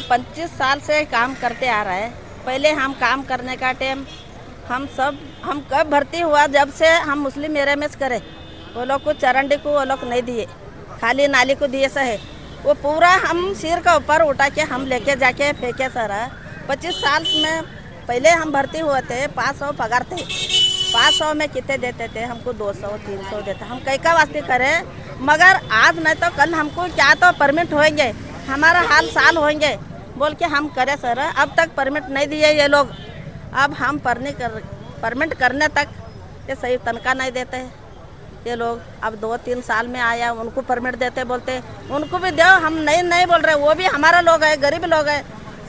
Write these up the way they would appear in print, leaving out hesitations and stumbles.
25 साल से काम करते आ रहा है। पहले हम काम करने का टाइम हम कब भर्ती हुआ, जब से हम मुस्लिम एरिया में करे, वो लोग को चरंडी को वो लोग नहीं दिए, खाली नाली को दिए सर है। वो पूरा हम सिर का ऊपर उठा के हम लेके जाके फेंके सर। 25 साल में पहले हम भर्ती हुए थे, 500 पगार थे। 500 में कितने देते थे हमको? 200-300 देते। हम कई का वास्ते करें, मगर आज नहीं तो कल हमको क्या तो परमिट होंगे, हमारा हाल साल होंगे बोल के हम करे सर। अब तक परमिट नहीं दिए ये लोग। अब हम परमिट करने तक ये सही तनख्वाह नहीं देते हैं ये लोग। अब 2-3 साल में आया, उनको परमिट देते बोलते उनको भी दो, हम नहीं बोल रहे। वो भी हमारा लोग है, गरीब लोग है,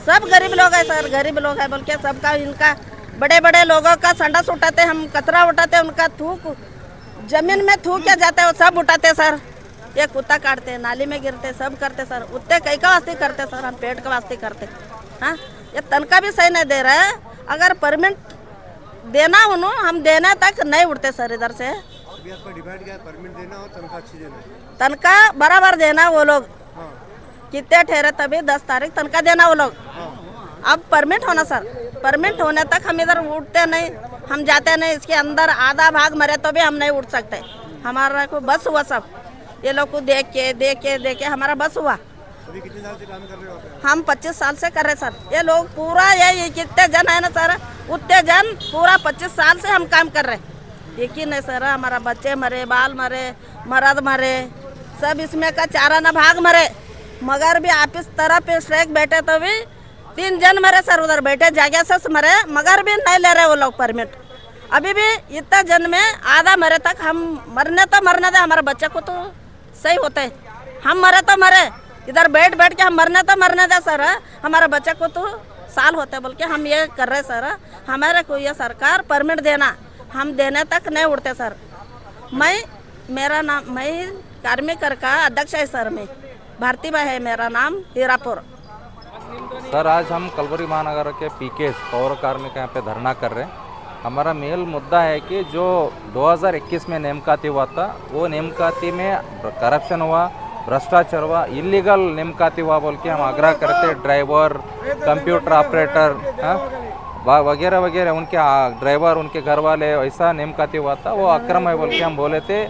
सब गरीब लोग है सर, गरीब लोग है बोल के सबका इनका बड़े बड़े लोगों का संडास उठाते, हम कचरा उठाते, उनका थूक जमीन में थूक के जाते हैं, सब उठाते सर। ये कुत्ता काटते, नाली में गिरते, सब करते सर। उतने कई का वास्ते करते सर, हम पेट का वास्ते करते। हाँ, ये तनख्वाह भी सही नहीं दे रहा है। अगर परमिट देना हो हम देने तक नहीं उठते सर इधर से। अभी आपका डिमांड क्या है? परमिट देना और तनख्वाह अच्छी देना? तनख्वाह बराबर देना वो लोग। हाँ। कितने ठहरे तभी 10 तारीख तनख्वाह देना वो लोग। हाँ। अब परमिट होना सर, परमिट होने तक हम इधर उठते नहीं, हम जाते नहीं। इसके अंदर आधा भाग मरे तो भी हम नहीं उठ सकते। हमारा को बस हुआ सब, ये लोग को देख के हमारा बस हुआ। अभी कितने साल से काम कर रहे हो आप? हम 25 साल से कर रहे सर। ये लोग पूरा ये कितने जन है ना सर, उतने जन पूरा 25 साल से हम काम कर रहे। यकीन नहीं सर, हमारा बच्चे मरे, बाल मरे, मर्द मरे, सब इसमें का चारा न भाग मरे। मगर भी आप इस तरह पे स्ट्राइक बैठे तो भी 3 जन मरे सर, उधर बैठे जगह से मरे, मगर भी नहीं ले रहे वो लोग परमिट। अभी भी इतना जन में आधा मरे तक हम मरने दे, हमारे बच्चे को तो सही होते। हम मरे तो मरे, इधर बैठ के हम मरने दे सर। हमारे बच्चे को तो साल होते बोल के हम ये कर रहे सर। हमारे को ये सरकार परमिट देना, हम देने तक नहीं उठते सर। मैं कार्मिक का अध्यक्ष है सर। मैं भारती बाई है मेरा नाम, हीरापुर। सर आज हम कलवरी महानगर के पीके पौर कार्मिक यहाँ पे धरना कर रहे हैं। हमारा मेन मुद्दा है कि जो 2021 में नेमकाती हुआ था, वो नेमकाती में करप्शन हुआ, भ्रष्टाचार हुआ, इलीगल नेमकाती हुआ बोल के हम आग्रह करते। ड्राइवर, कंप्यूटर ऑपरेटर वगैरह वगैरह, उनके ड्राइवर, उनके घर वाले, ऐसा नेमकाती हुआ था, वो अक्रम है बोल के हम बोले थे।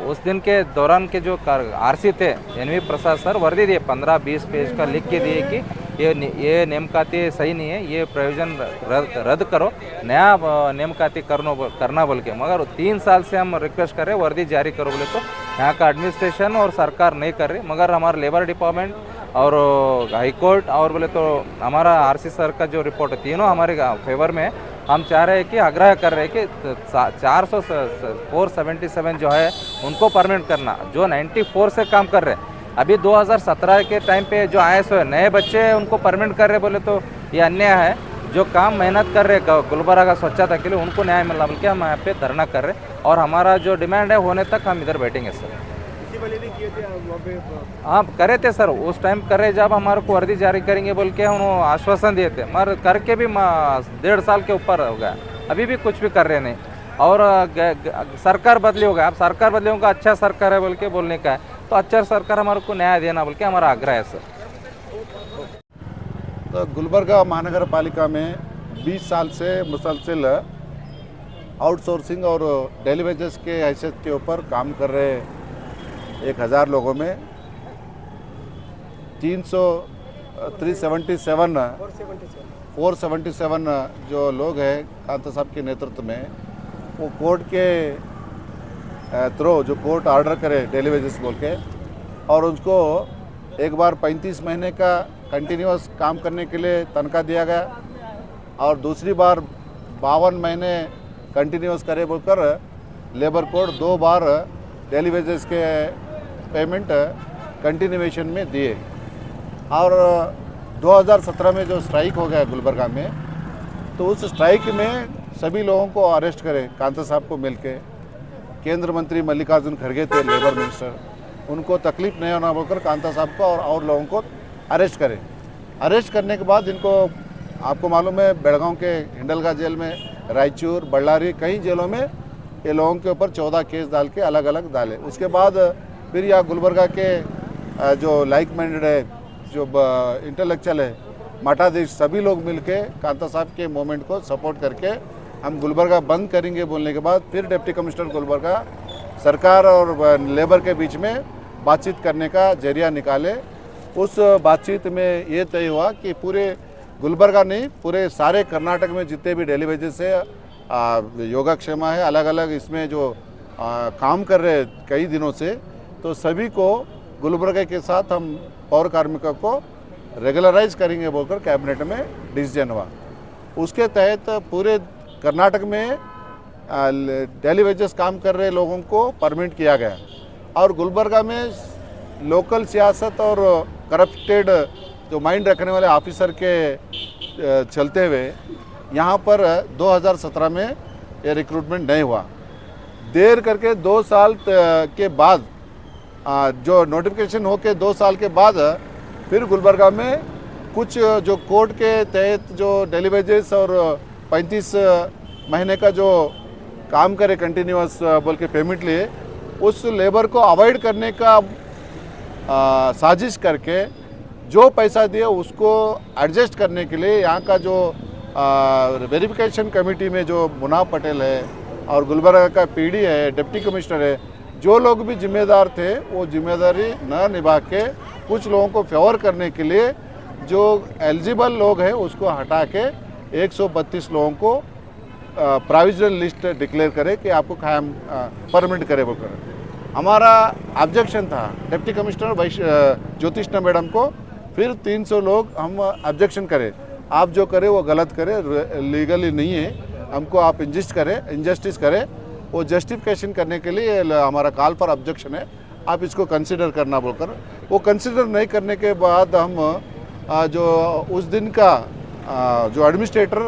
उस दिन के दौरान के जो आरसी थे NV प्रसाद सर वर्दी दिए, 15-20 पेज का लिख के दिए कि ये नेमकाती सही नहीं है, ये प्रयोजन रद्द करो, नया नेमकाती करना बोल के। मगर 3 साल से हम रिक्वेस्ट कर रहे वर्दी जारी करो बोले तो यहाँ का एडमिनिस्ट्रेशन और सरकार नहीं कर रही। मगर हमारा लेबर डिपार्टमेंट और हाई कोर्ट और बोले तो हमारा RC सर का जो रिपोर्ट है, तीनों हमारे फेवर में। हम चाह रहे हैं कि आग्रह कर रहे हैं कि 477 जो है उनको परमिट करना, जो 94 से काम कर रहे हैं। अभी 2017 के टाइम पे जो आए सो नए बच्चे उनको परमिट कर रहे बोले तो ये अन्याय है। जो काम मेहनत कर रहे गुलबर्गा का स्वच्छता के लिए, उनको न्याय मिलना बोल के हम यहाँ पे धरना कर रहे हैं। और हमारा जो डिमांड है होने तक हम इधर बैठेंगे सर। हाँ करे थे सर, उस टाइम करे जब हमारे को वर्दी जारी करेंगे बोल के उन्होंने आश्वासन दिए थे, मगर करके भी 1.5 साल के ऊपर हो गया, अभी भी कुछ भी कर रहे नहीं। और सरकार बदली होगा, अब सरकार बदली होगा, अच्छा सरकार है बोल के बोलने का है, तो अच्छा सरकार हमारे को न्याय देना बोल के हमारा आग्रह है सर। तो गुलबर्गा महानगर पालिका में 20 साल से मुसलसिल आउटसोर्सिंग और डेली वेजेस के हैसियत के ऊपर काम कर रहे 1000 लोगों में 477 जो लोग हैं कांता साहब के नेतृत्व में, वो कोर्ट के थ्रू जो कोर्ट ऑर्डर करे डेली वेजेस बोल के, और उसको एक बार 35 महीने का कंटिन्यूस काम करने के लिए तनख्वाह दिया गया, और दूसरी बार 52 महीने कंटिन्यूस करे बोलकर लेबर कोड 2 बार डेली वेजेस के पेमेंट कंटिन्यूएशन में दिए। और 2017 में जो स्ट्राइक हो गया गुलबर्गा में, तो उस स्ट्राइक में सभी लोगों को अरेस्ट करे। कांता साहब को मिलके केंद्र मंत्री मल्लिकार्जुन खड़गे थे, लेबर मिनिस्टर, उनको तकलीफ नहीं होना बोलकर कांता साहब को और लोगों को अरेस्ट करे। अरेस्ट करने के बाद इनको, आपको मालूम है, बेड़गांव के हिंडलगा जेल में, रायचूर, बल्लारी, कई जेलों में ये लोगों के ऊपर 14 केस डाल के अलग अलग डाले। उसके बाद फिर यहाँ गुलबर्गा के जो लाइक माइंडेड है जो इंटेलेक्चुअल है, मठाधीश, सभी लोग मिलके कांता साहब के मूवमेंट को सपोर्ट करके हम गुलबर्गा बंद करेंगे बोलने के बाद फिर डिप्टी कमिश्नर गुलबर्गा सरकार और लेबर के बीच में बातचीत करने का जरिया निकाले। उस बातचीत में ये तय हुआ कि पूरे गुलबर्गा नहीं, पूरे सारे कर्नाटक में जितने भी डेली वेजेस है, योगाक्षेमा है, अलग अलग इसमें जो काम कर रहे कई दिनों से, तो सभी को गुलबर्गा के साथ हम पौर कार्मिकों को रेगुलराइज करेंगे बोलकर कैबिनेट में डिसीजन हुआ। उसके तहत पूरे कर्नाटक में डेली वेजेस काम कर रहे लोगों को परमिट किया गया और गुलबर्गा में लोकल सियासत और करप्टेड जो माइंड रखने वाले ऑफिसर के चलते हुए यहाँ पर 2017 में ये रिक्रूटमेंट नहीं हुआ। देर करके 2 साल के बाद जो नोटिफिकेशन होके 2 साल के बाद फिर गुलबर्गा में कुछ जो कोर्ट के तहत जो डेली वेजेस और 35 महीने का जो काम करे कंटिन्यूअस बोल के पेमेंट लिए, उस लेबर को अवॉइड करने का साजिश करके जो पैसा दिए उसको एडजस्ट करने के लिए यहाँ का जो वेरिफिकेशन कमेटी में जो मुनाफ पटेल है और गुलबर्गा का पीडी है, डिप्टी कमिश्नर है, जो लोग भी जिम्मेदार थे वो जिम्मेदारी न निभा के कुछ लोगों को फेवर करने के लिए जो एलिजिबल लोग हैं उसको हटा के 132 लोगों को प्रोविजनल लिस्ट डिक्लेयर करे कि आपको कायम परमिट करे बोलकर हमारा ऑब्जेक्शन था। डिप्टी कमिश्नर ज्योतिष्णा मैडम को फिर 300 लोग हम ऑब्जेक्शन करें, आप जो करें वो गलत करें, लीगली नहीं है, हमको आप इंजस्टिस करें, वो जस्टिफिकेशन करने के लिए हमारा कॉल फॉर ऑब्जेक्शन है, आप इसको कंसिडर करना बोलकर वो कंसिडर नहीं करने के बाद हम जो उस दिन का जो एडमिनिस्ट्रेटर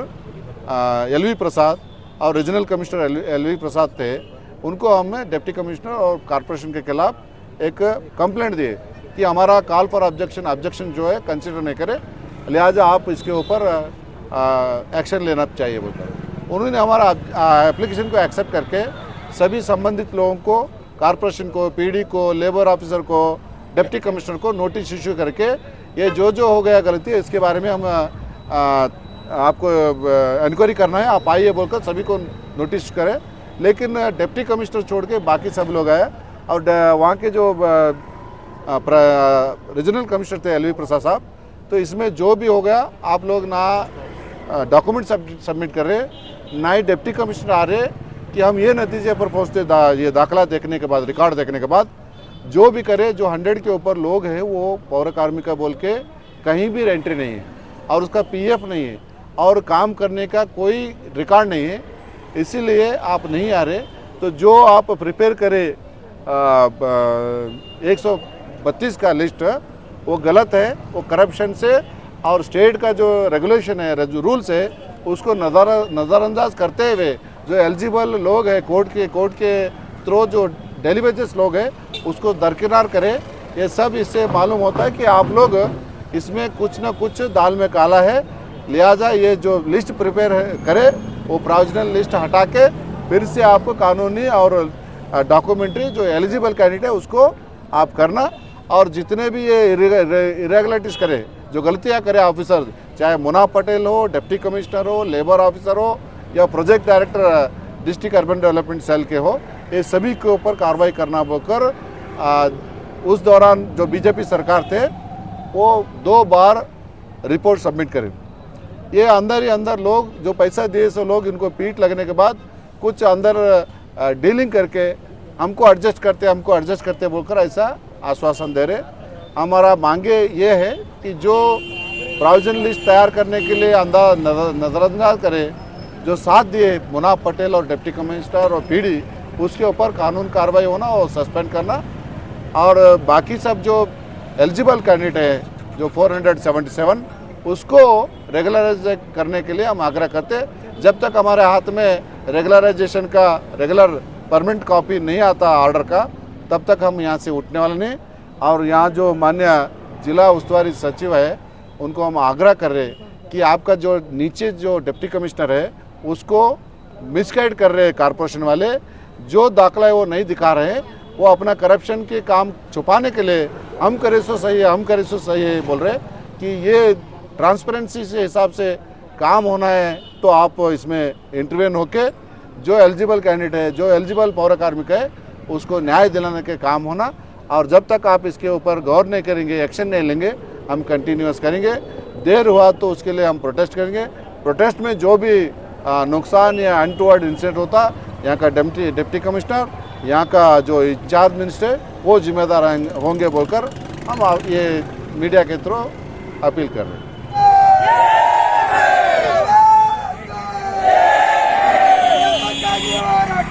एलवी प्रसाद और रीजनल कमिश्नर एलवी प्रसाद थे, उनको हमने डिप्टी कमिश्नर और कॉरपोरेशन के खिलाफ एक कंप्लेंट दिए कि हमारा कॉल फॉर ऑब्जेक्शन जो है कंसिडर नहीं करे, लिहाजा आप इसके ऊपर एक्शन लेना चाहिए बोलकर उन्होंने हमारा एप्लीकेशन को एक्सेप्ट करके सभी संबंधित लोगों को, कॉरपोरेशन को, पीडी को, लेबर ऑफिसर को, डिप्टी कमिश्नर को नोटिस इशू करके ये जो हो गया गलती है इसके बारे में हम आपको इंक्वायरी करना है, आप आइए बोलकर सभी को नोटिस करें। लेकिन डिप्टी कमिश्नर छोड़ के बाकी सब लोग आए और वहाँ के जो रीजनल कमिश्नर थे एलवी प्रसाद साहब, तो इसमें जो भी हो गया आप लोग ना डॉक्यूमेंट सबमिट कर रहे, ना ही डिप्टी कमिश्नर आ रहे कि हम ये नतीजे पर पहुँचते ये दाखला देखने के बाद, रिकॉर्ड देखने के बाद जो भी करे, जो 100 के ऊपर लोग हैं वो पौर कार्मिका बोल के कहीं भी एंट्री नहीं है और उसका पीएफ नहीं है और काम करने का कोई रिकॉर्ड नहीं है, इसीलिए आप नहीं आ रहे। तो जो आप प्रिपेयर करें 132 का लिस्ट वो गलत है, वो करप्शन से और स्टेट का जो रेगुलेशन है, जो रूल्स है, उसको नज़रअंदाज करते हुए जो एलिजिबल लोग हैं कोर्ट के थ्रू जो डेली वेजेस लोग हैं उसको दरकिनार करें। ये सब इससे मालूम होता है कि आप लोग इसमें कुछ ना कुछ दाल में काला है, लिहाजा ये जो लिस्ट प्रिपेयर करे वो प्रोविजनल लिस्ट हटा के फिर से आपको कानूनी और डॉक्यूमेंट्री जो एलिजिबल कैंडिडेट है उसको आप करना। और जितने भी ये इरेगुलरिटीज़ करे, जो गलतियां करे ऑफिसर, चाहे मुनाफ पटेल हो, डिप्टी कमिश्नर हो, लेबर ऑफिसर हो या project director district urban development cell के हो, ये सभी के ऊपर कार्रवाई करना बोलकर उस दौरान जो बीजेपी सरकार थे वो 2 बार रिपोर्ट सबमिट करें। ये अंदर ही अंदर लोग जो पैसा दिए सो लोग इनको पीठ लगने के बाद कुछ अंदर डीलिंग करके हमको एडजस्ट करते बोलकर ऐसा आश्वासन दे रहे। हमारा मांगे ये है कि जो प्रोविजन लिस्ट तैयार करने के लिए नज़रअंदाज करे, जो साथ दिए मुनाफ पटेल और डिप्टी कमिश्नर और पीडी, उसके ऊपर कानून कार्रवाई होना और सस्पेंड करना। और बाकी सब जो एलिजिबल कैंडिडेट है जो 477 उसको रेगुलराइज करने के लिए हम आग्रह करते। जब तक हमारे हाथ में रेगुलराइजेशन का रेगुलर परमिट कॉपी नहीं आता ऑर्डर का, तब तक हम यहाँ से उठने वाले नहीं। और यहाँ जो माननीय जिला उस्तुवारी सचिव है उनको हम आग्रह कर रहे कि आपका जो नीचे जो डिप्टी कमिश्नर है उसको मिसगाइड कर रहे हैं कॉरपोरेशन वाले, जो दाखला है वो नहीं दिखा रहे हैं, वो अपना करप्शन के काम छुपाने के लिए हम करे सो सही है, हम करे सो सही है बोल रहे कि ये ट्रांसपेरेंसी से हिसाब से काम होना है तो आप इसमें इंटरवेन होके जो एलिजिबल कैंडिडेट है, जो एलिजिबल पौर कार्मिक है, उसको न्याय दिलाने के काम होना। और जब तक आप इसके ऊपर गौर नहीं करेंगे, एक्शन नहीं लेंगे, हम कंटिन्यूअस करेंगे। देर हुआ तो उसके लिए हम प्रोटेस्ट करेंगे। प्रोटेस्ट में जो भी नुकसान या अनटूवर्ड इंसिडेंट होता, यहाँ का डिप्टी कमिश्नर, यहाँ का जो इंचार्ज मिनिस्टर, वो जिम्मेदार होंगे बोलकर हम ये मीडिया के थ्रू अपील कर रहे हैं। न्यायकारी होराಟ